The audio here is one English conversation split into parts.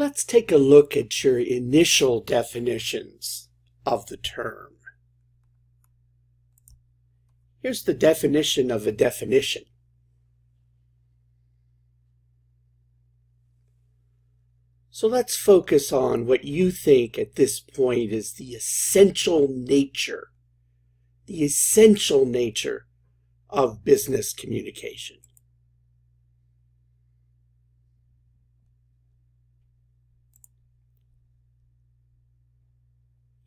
Let's take a look at your initial definitions of the term. Here's the definition of a definition. So let's focus on what you think at this point is the essential nature of business communication.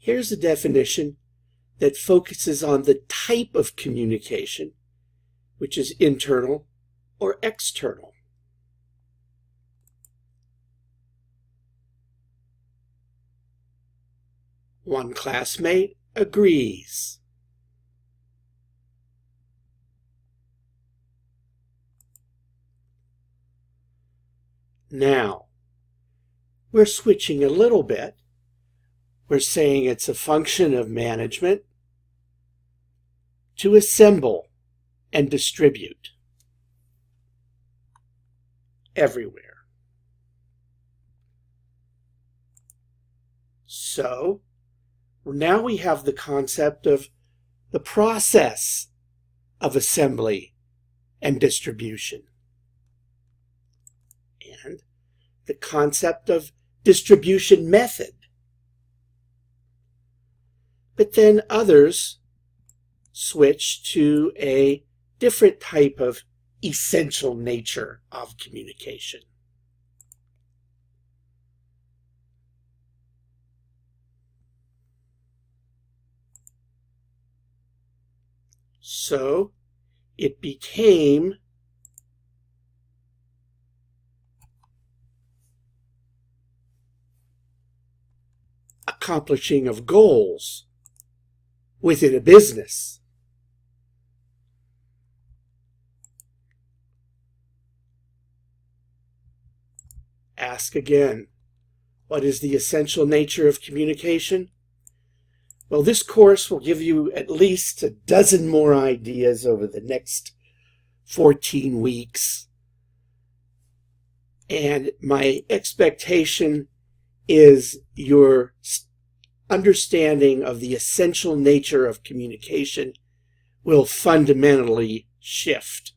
Here's a definition that focuses on the type of communication, which is internal or external. One classmate agrees. Now, we're switching a little bit. We're saying it's a function of management to assemble and distribute everywhere. So, now we have the concept of the process of assembly and distribution, and the concept of distribution method. But then others switch to a different type of essential nature of communication. So it became accomplishing of goals within a business. Ask again, what is the essential nature of communication? Well, this course will give you at least a dozen more ideas over the next 14 weeks. And my expectation is your understanding of the essential nature of communication will fundamentally shift.